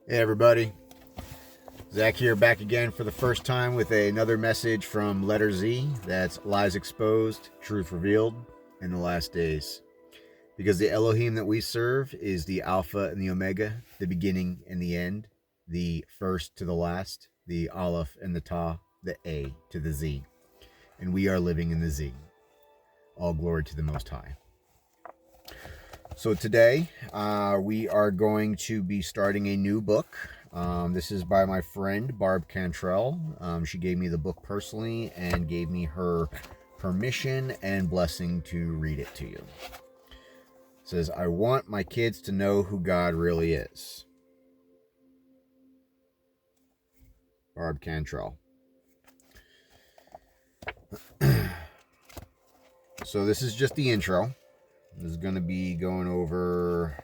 Hey everybody, Zach here, back again for the first time with another message from LETR-Z. That's lies exposed, truth revealed in the last days. Because the Elohim that we serve is the Alpha and the Omega, the beginning and the end, the first to the last, the Aleph and the Ta, the A to the Z. And we are living in the Z. All glory to the Most High. So today we are going to be starting a new book. This is by my friend Barb Cantrell. She gave me the book personally and gave me her permission and blessing to read it to you. It says, I want my kids to know who God really is. Barb Cantrell. So this is just the intro. This is going to be going over,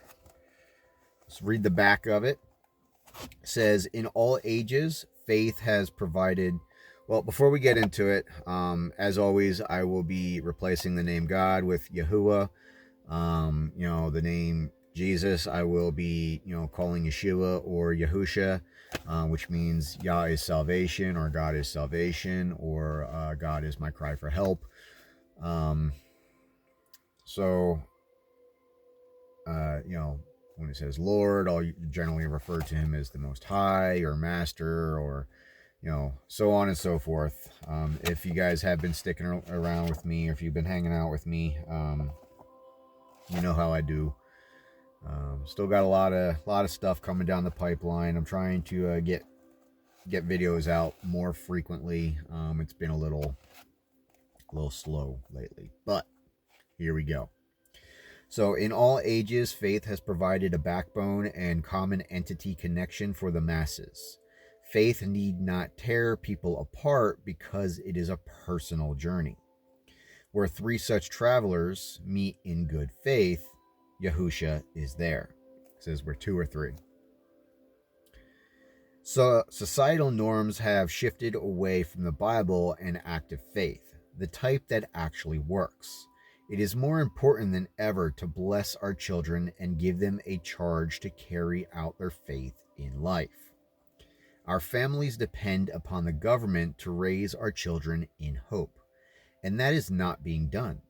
let's read the back of it. It says, in all ages, faith has provided. Well, before we get into it, as always, I will be replacing the name God with Yahuwah. The name Jesus, I will be, calling Yeshua or Yahusha, which means Yah is salvation, or God is salvation, or God is my cry for help. When it says Lord, I'll generally refer to him as the Most High or Master, or so on and so forth. If you guys have been sticking around with me, or if you've been hanging out with me, you know how I do. Still got a lot of stuff coming down the pipeline. I'm trying to get videos out more frequently. It's been a little slow lately, but here we go. So in all ages, faith has provided a backbone and common entity connection for the masses. Faith need not tear people apart because it is a personal journey. Where three such travelers meet in good faith, Yahusha is there. It says where two or three. So societal norms have shifted away from the Bible and active faith, the type that actually works. It is more important than ever to bless our children and give them a charge to carry out their faith in life. Our families depend upon the government to raise our children in hope, and that is not being done.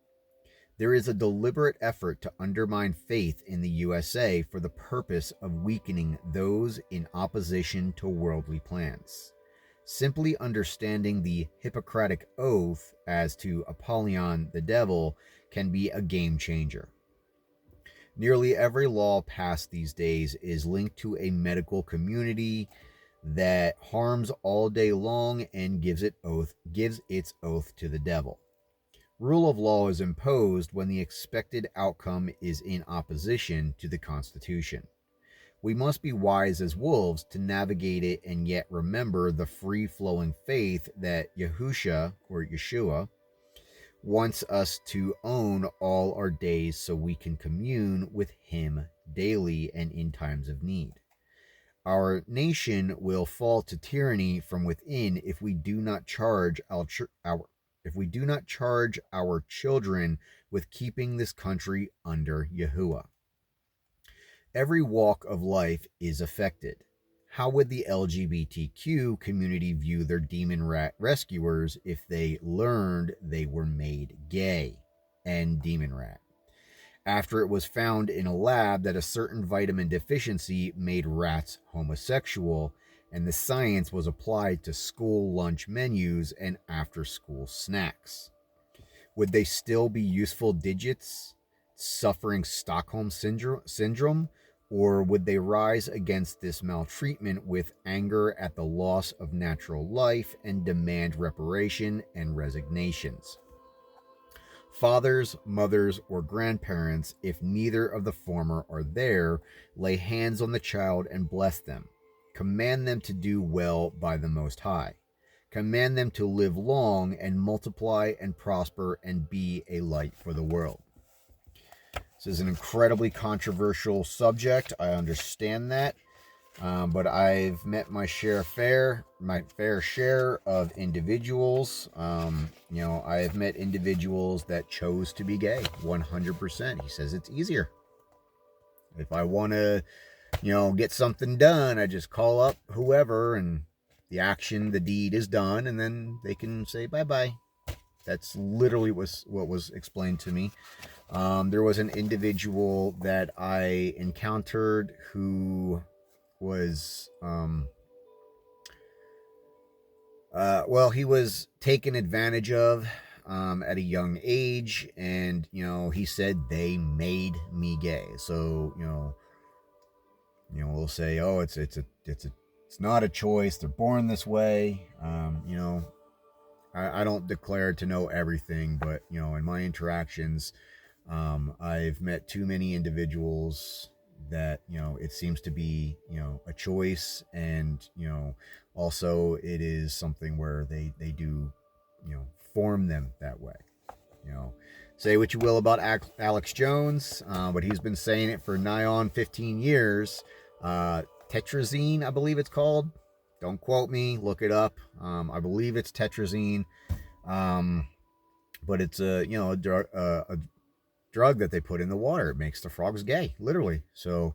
There is a deliberate effort to undermine faith in the USA for the purpose of weakening those in opposition to worldly plans. Simply understanding the Hippocratic Oath as to Apollyon the devil can be a game changer. Nearly every law passed these days is linked to a medical community that harms all day long and gives its oath to the devil. Rule of law is imposed when the expected outcome is in opposition to the Constitution. We must be wise as wolves to navigate it and yet remember the free-flowing faith that Yahusha, or Yeshua, wants us to own all our days so we can commune with him daily and in times of need. Our nation will fall to tyranny from within if we do not charge our children with keeping this country under Yahuwah. Every walk of life is affected. How would the LGBTQ community view their demon rat rescuers if they learned they were made gay and demon rat? After it was found in a lab that a certain vitamin deficiency made rats homosexual, and the science was applied to school lunch menus and after-school snacks. Would they still be useful digits suffering Stockholm syndrome, or would they rise against this maltreatment with anger at the loss of natural life and demand reparation and resignations? Fathers, mothers, or grandparents, if neither of the former are there, lay hands on the child and bless them. Command them to do well by the Most High. Command them to live long and multiply and prosper and be a light for the world. This is an incredibly controversial subject. I understand that. But I've met my fair share of individuals. I have met individuals that chose to be gay 100%. He says it's easier. If I want to get something done, I just call up whoever and the deed is done, and then they can say bye-bye. That's literally what was explained to me. There was an individual that I encountered who was, well, he was taken advantage of at a young age, and he said they made me gay. So we'll say, oh, it's not a choice. They're born this way. I don't declare to know everything, but in my interactions, I've met too many individuals that it seems to be a choice, and also it is something where they do form them that way. you know Say what you will about Alex Jones, but he's been saying it for nigh on 15 years. Tetrazine, I believe it's called. Don't quote me, look it up. I believe it's tetrazine. But it's a drug that they put in the water. It makes the frogs gay, literally. So,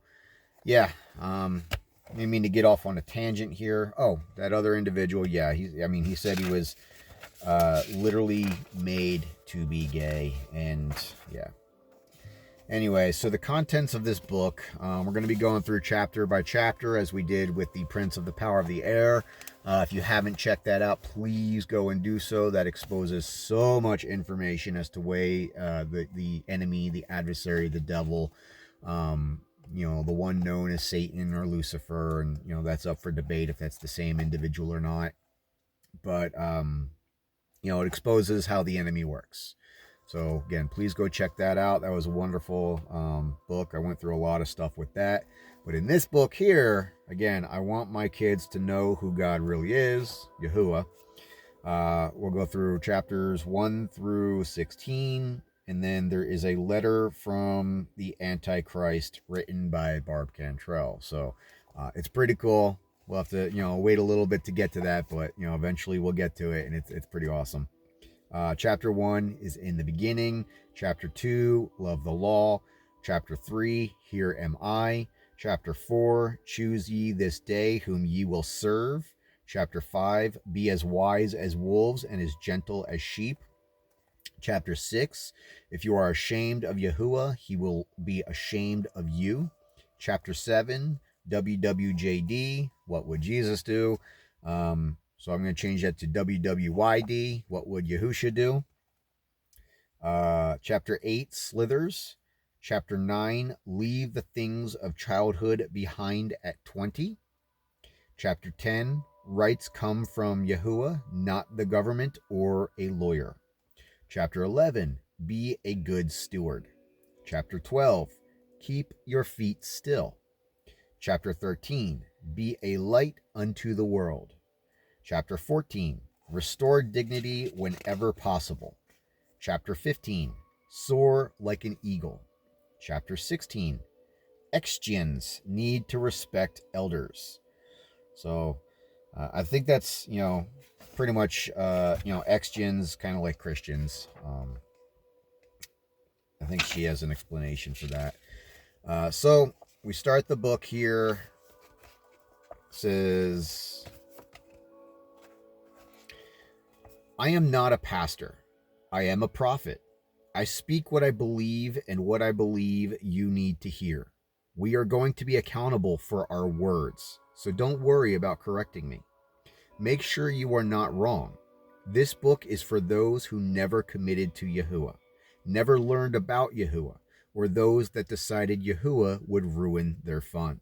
yeah. I didn't mean to get off on a tangent here. Oh, that other individual, yeah. He said he was literally made to be gay, and yeah. Anyway, so the contents of this book, we're going to be going through chapter by chapter as we did with the Prince of the Power of the Air. If you haven't checked that out, please go and do so. That exposes so much information as to the enemy, the adversary, the devil, the one known as Satan or Lucifer, and that's up for debate if that's the same individual or not. But it exposes how the enemy works. So again, please go check that out. That was a wonderful book. I went through a lot of stuff with that. But in this book here, again, I want my kids to know who God really is, Yahuwah. We'll go through chapters 1 through 16. And then there is a letter from the Antichrist written by Barb Cantrell. So it's pretty cool. We'll have to, wait a little bit to get to that. But, eventually we'll get to it. And it's pretty awesome. Chapter 1 is in the beginning. Chapter 2, love the law. Chapter 3, here am I. Chapter 4, choose ye this day whom ye will serve. Chapter 5, be as wise as wolves and as gentle as sheep. Chapter 6, if you are ashamed of Yahuwah, he will be ashamed of you. Chapter 7, WWJD, what would Jesus do? So I'm going to change that to WWYD. What would Yahusha do? Chapter 8, Slithers. Chapter 9, leave the things of childhood behind at 20. Chapter 10, rights come from Yahuwah, not the government or a lawyer. Chapter 11, be a good steward. Chapter 12, keep your feet still. Chapter 13, be a light unto the world. Chapter 14, restore dignity whenever possible. Chapter 15, soar like an eagle. Chapter 16, ex-gens need to respect elders. So I think that's, pretty much, ex-gens kind of like Christians. I think she has an explanation for that. So we start the book here. It says, I am not a pastor. I am a prophet. I speak what I believe, and what I believe you need to hear. We are going to be accountable for our words, so don't worry about correcting me. Make sure you are not wrong. This book is for those who never committed to Yahuwah, never learned about Yahuwah, or those that decided Yahuwah would ruin their fun.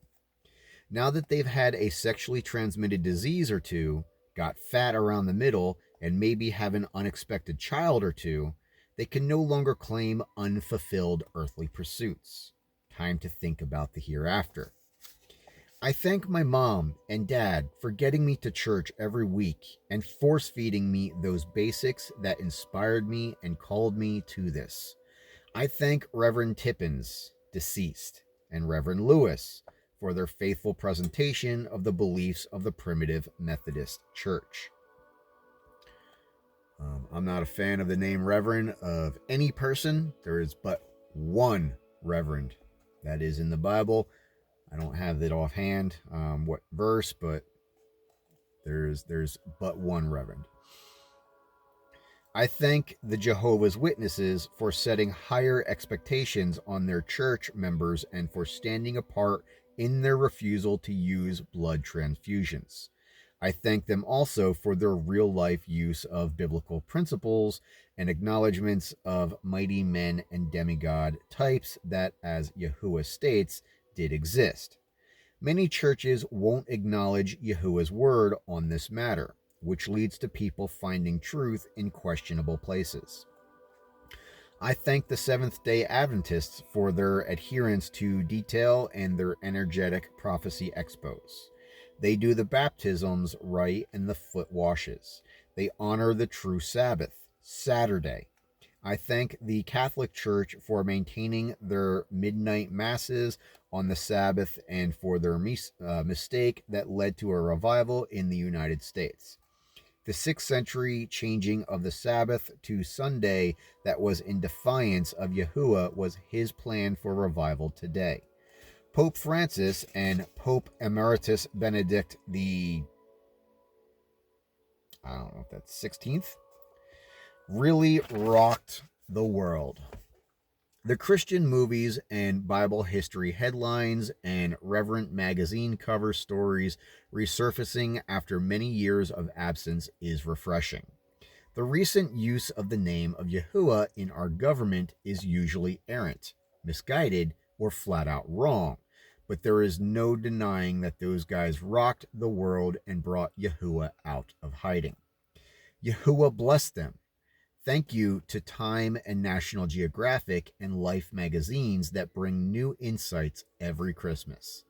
Now that they've had a sexually transmitted disease or two, got fat around the middle, and maybe have an unexpected child or two, they can no longer claim unfulfilled earthly pursuits. Time to think about the hereafter. I thank my mom and dad for getting me to church every week and force-feeding me those basics that inspired me and called me to this. I thank Reverend Tippins, deceased, and Reverend Lewis for their faithful presentation of the beliefs of the primitive Methodist Church. I'm not a fan of the name Reverend of any person. There is but one Reverend that is in the Bible. I don't have it offhand, what verse, but there's but one reverend. I thank the Jehovah's Witnesses for setting higher expectations on their church members and for standing apart in their refusal to use blood transfusions. I thank them also for their real life use of biblical principles and acknowledgments of mighty men and demigod types that, as Yahuwah states, did exist. Many churches won't acknowledge Yahuwah's word on this matter, which leads to people finding truth in questionable places. I thank the Seventh day Adventists for their adherence to detail and their energetic prophecy expos. They do the baptisms right and the foot washes. They honor the true Sabbath, Saturday. I thank the Catholic Church for maintaining their midnight masses on the Sabbath and for their mistake that led to a revival in the United States. The 6th century changing of the Sabbath to Sunday that was in defiance of Yahuwah was his plan for revival today. Pope Francis and Pope Emeritus Benedict I don't know if that's 16th, really rocked the world. The Christian movies and Bible history headlines and Reverent magazine cover stories resurfacing after many years of absence is refreshing. The recent use of the name of Yahuwah in our government is usually errant, misguided, or flat out wrong, but there is no denying that those guys rocked the world and brought Yahuwah out of hiding. Yahuwah blessed them. Thank you to Time and National Geographic and Life magazines that bring new insights every Christmas.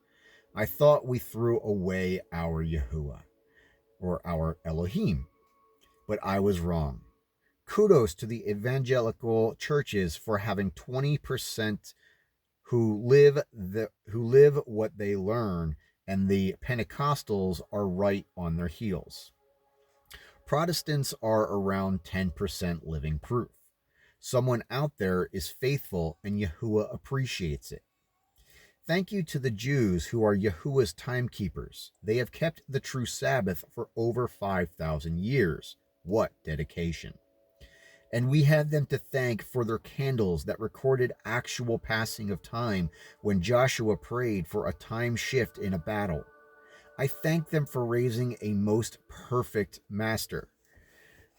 I thought we threw away our Yahuwah, or our Elohim, but I was wrong. Kudos to the evangelical churches for having 20% who live what they learn, and the Pentecostals are right on their heels. Protestants are around 10% living proof. Someone out there is faithful and Yahuwah appreciates it. Thank you to the Jews who are Yahuwah's timekeepers. They have kept the true Sabbath for over 5,000 years. What dedication. And we have them to thank for their candles that recorded actual passing of time when Joshua prayed for a time shift in a battle. I thank them for raising a most perfect master.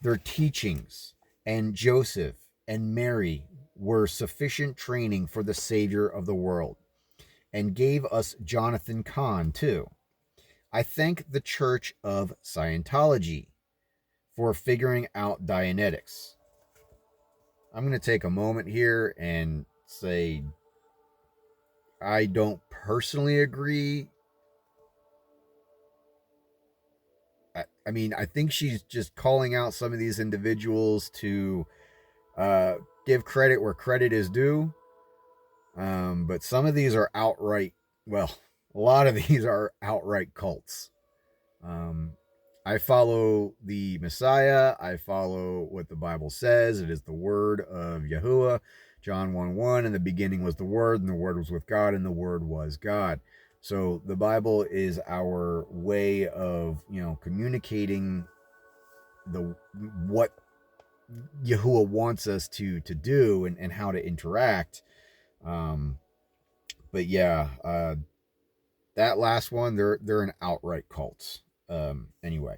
Their teachings and Joseph and Mary were sufficient training for the Savior of the world, and gave us Jonathan Kahn too. I thank the Church of Scientology for figuring out Dianetics. I'm going to take a moment here and say I don't personally agree. I mean, I think she's just calling out some of these individuals to give credit where credit is due. But some of these are outright, well, a lot of these are outright cults. Um, I follow the Messiah. I follow what the Bible says. It is the word of Yahuwah. John 1:1, in the beginning was the Word, and the Word was with God, and the Word was God. So the Bible is our way of, communicating what Yahuwah wants us to do and how to interact. But yeah, that last one, they're an outright cult. Anyway,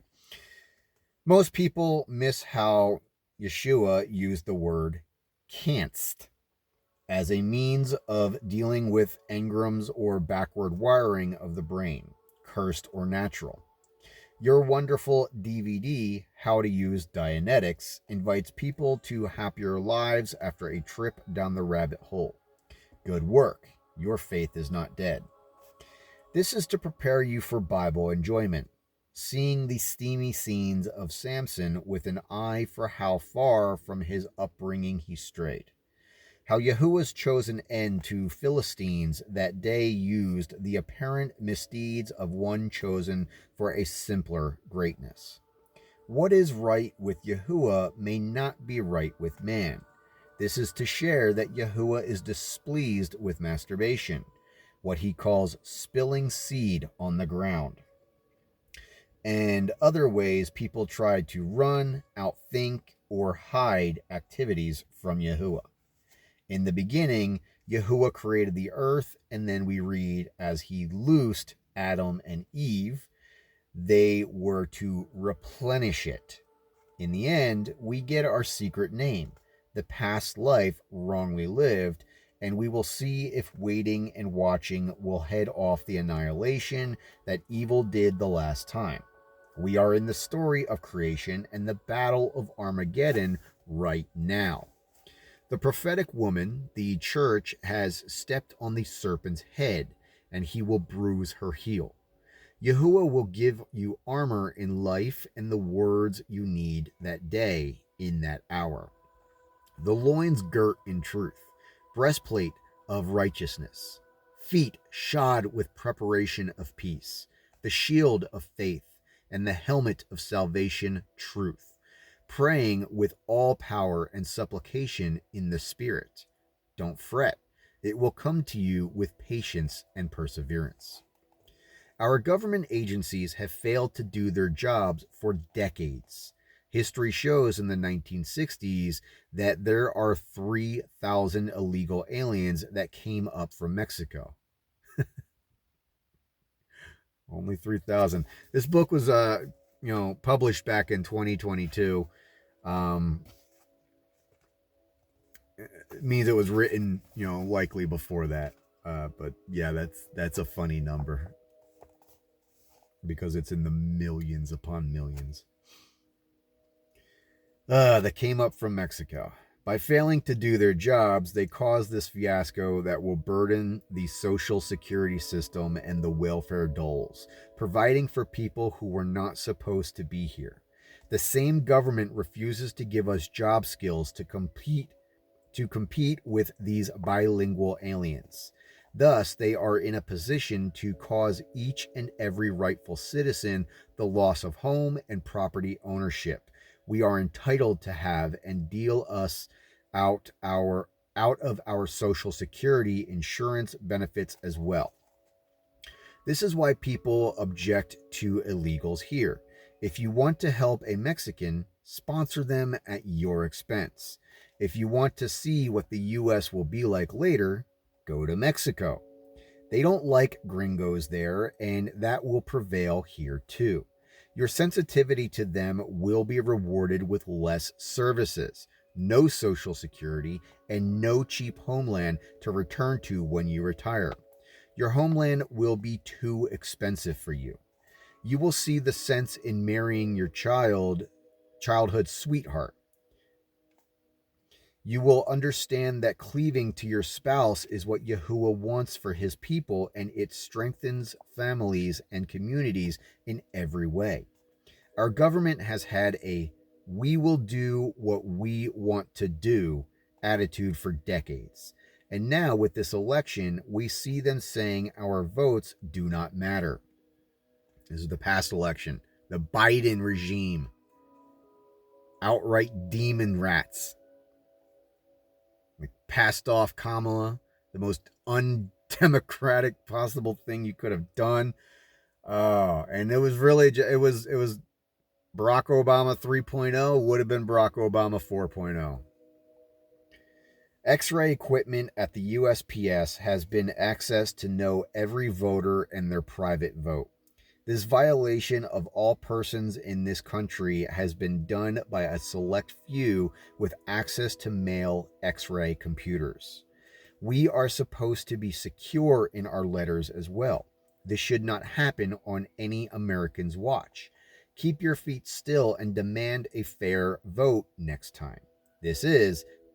most people miss how Yeshua used the word canst as a means of dealing with engrams or backward wiring of the brain, cursed or natural. Your wonderful DVD, How to Use Dianetics, invites people to happier lives after a trip down the rabbit hole. Good work. Your faith is not dead. This is to prepare you for Bible enjoyment, seeing the steamy scenes of Samson with an eye for how far from his upbringing he strayed. How Yahuwah's chosen end to Philistines that day used the apparent misdeeds of one chosen for a simpler greatness. What is right with Yahuwah may not be right with man. This is to share that Yahuwah is displeased with masturbation. what he calls spilling seed on the ground, and other ways people try to run, outthink, or hide activities from Yahuwah. In the beginning, Yahuwah created the earth, and then we read, as he loosed Adam and Eve, they were to replenish it. In the end, we get our secret name, the past life wrongly lived, and we will see if waiting and watching will head off the annihilation that evil did the last time. We are in the story of creation and the battle of Armageddon right now. The prophetic woman, the church, has stepped on the serpent's head, and he will bruise her heel. Yahuwah will give you armor in life and the words you need that day in that hour. The loins girt in truth, breastplate of righteousness, feet shod with preparation of peace, the shield of faith, and the helmet of salvation, truth, praying with all power and supplication in the Spirit. Don't fret, it will come to you with patience and perseverance. Our government agencies have failed to do their jobs for decades. History shows in the 1960s that there are 3,000 illegal aliens that came up from Mexico. Only 3,000. This book was published back in 2022. It means it was written, likely before that. But yeah, that's a funny number because it's in the millions upon millions. That came up from Mexico. By failing to do their jobs, they caused this fiasco that will burden the social security system and the welfare doles, providing for people who were not supposed to be here. The same government refuses to give us job skills to compete with these bilingual aliens. Thus, they are in a position to cause each and every rightful citizen the loss of home and property ownership we are entitled to have and deal us out of our social security insurance benefits as well. This is why people object to illegals here. If you want to help a Mexican, sponsor them at your expense. If you want to see what the US will be like later, go to Mexico. They don't like gringos there, and that will prevail here too. Your sensitivity to them will be rewarded with less services, no social security, and no cheap homeland to return to when you retire. Your homeland will be too expensive for you. You will see the sense in marrying your childhood sweetheart. You will understand that cleaving to your spouse is what Yahuwah wants for his people, and it strengthens families and communities in every way. Our government has had a "we will do what we want to do" attitude for decades. And now with this election, we see them saying our votes do not matter. This is the past election. The Biden regime. Outright demon rats. Like passed off Kamala, the most undemocratic possible thing you could have done. And it was really, it was Barack Obama 3.0 would have been Barack Obama 4.0. X-ray equipment at the USPS has been accessed to know every voter and their private vote. This violation of all persons in this country has been done by a select few with access to mail X-ray computers. We are supposed to be secure in our letters as well. This should not happen on any American's watch. Keep your feet still and demand a fair vote next time.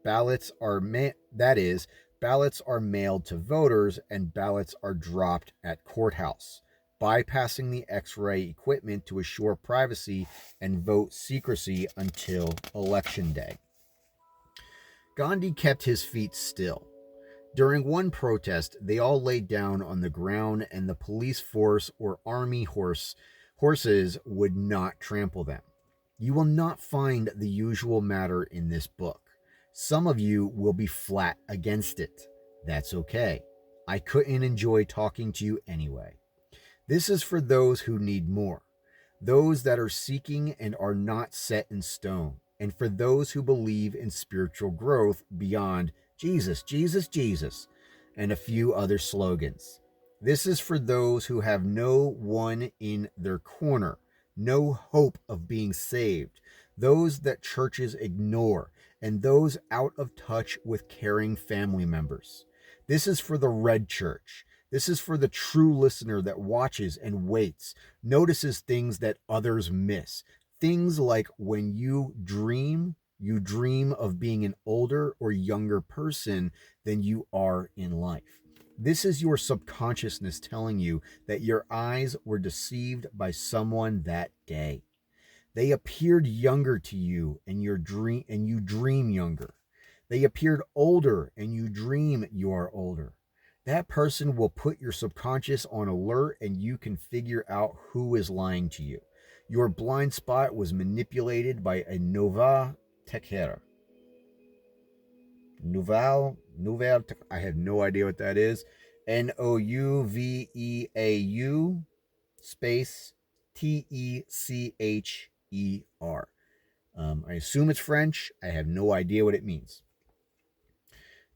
Ballots are mailed to voters and ballots are dropped at courthouse, bypassing the X-ray equipment to assure privacy and vote secrecy until election day. Gandhi kept his feet still. During one protest, they all laid down on the ground and the police force or army horses would not trample them. You will not find the usual matter in this book. Some of you will be flat against it. That's okay. I couldn't enjoy talking to you anyway. This is for those who need more, those that are seeking and are not set in stone, and for those who believe in spiritual growth beyond Jesus, Jesus, Jesus, and a few other slogans. This is for those who have no one in their corner, no hope of being saved, those that churches ignore, and those out of touch with caring family members. This is for the red church. This is for the true listener that watches and waits, notices things that others miss. Things like when you dream of being an older or younger person than you are in life. This is your subconsciousness telling you that your eyes were deceived by someone that day. They appeared younger to you and you dream younger. They appeared older and you dream you are older. That person will put your subconscious on alert and you can figure out who is lying to you. Your blind spot was manipulated by a Nova Tequera. Nouvelle, I have no idea what that is. Nouveau space Techer. I assume it's French. I have no idea what it means.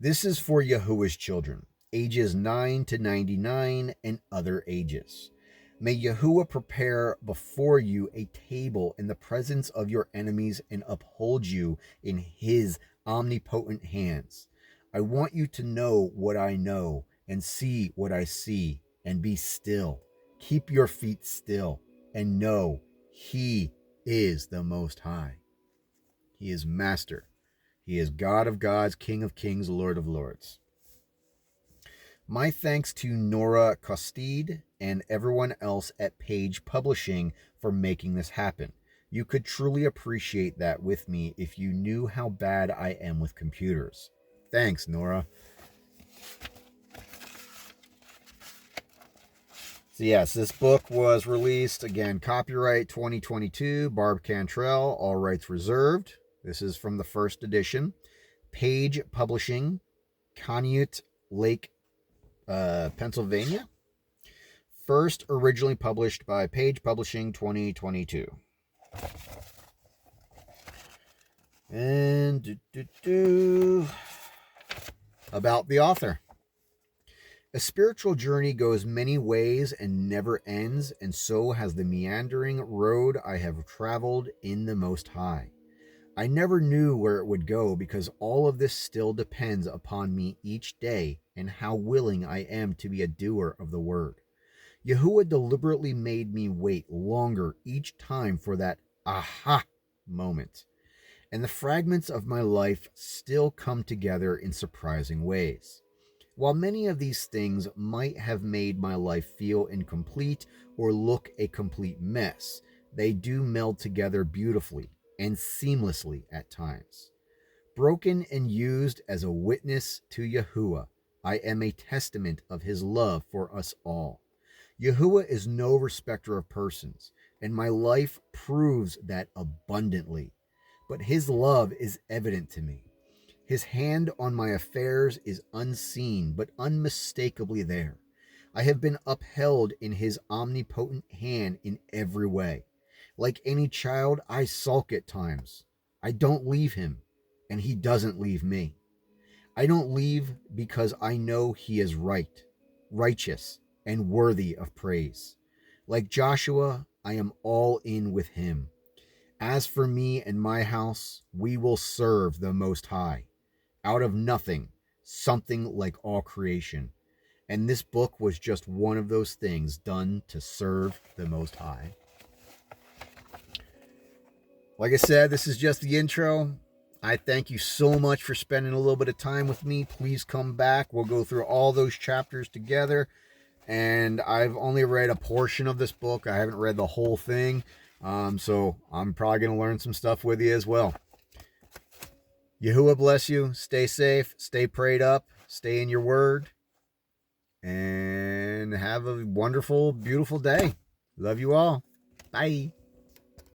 This is for Yahuwah's children, ages 9 to 99 and other ages. May Yahuwah prepare before you a table in the presence of your enemies and uphold you in his omnipotent hands. I want you to know what I know and see what I see and be still. Keep your feet still and know he is the Most High. He is Master. He is God of gods, King of kings, Lord of lords. My thanks to Nora Costide and everyone else at Page Publishing for making this happen. You could truly appreciate that with me if you knew how bad I am with computers. Thanks, Nora. So yes, this book was released, again, copyright 2022, Barb Cantrell, all rights reserved. This is from the first edition. Page Publishing, Conneaut Lake, Pennsylvania. First originally published by Page Publishing 2022. And about the author. A spiritual journey goes many ways and never ends, and so has the meandering road I have traveled in the Most High. I never knew where it would go because all of this still depends upon me each day and how willing I am to be a doer of the word. Yahuwah deliberately made me wait longer each time for that aha moment, and the fragments of my life still come together in surprising ways. While many of these things might have made my life feel incomplete or look a complete mess, they do meld together beautifully and seamlessly at times. Broken and used as a witness to Yahuwah, I am a testament of his love for us all. Yahuwah is no respecter of persons, and my life proves that abundantly. But his love is evident to me. His hand on my affairs is unseen, but unmistakably there. I have been upheld in his omnipotent hand in every way. Like any child, I sulk at times. I don't leave him, and he doesn't leave me. I don't leave because I know he is right, righteous, and worthy of praise. Like Joshua, I am all in with him. As for me and my house, we will serve the Most High. Out of nothing, something like all creation. And this book was just one of those things done to serve the Most High. Like I said, this is just the intro. I thank you so much for spending a little bit of time with me. Please come back. We'll go through all those chapters together. And I've only read a portion of this book. I haven't read the whole thing. So I'm probably going to learn some stuff with you as well. Yahuwah bless you. Stay safe. Stay prayed up. Stay in your word. And have a wonderful, beautiful day. Love you all. Bye.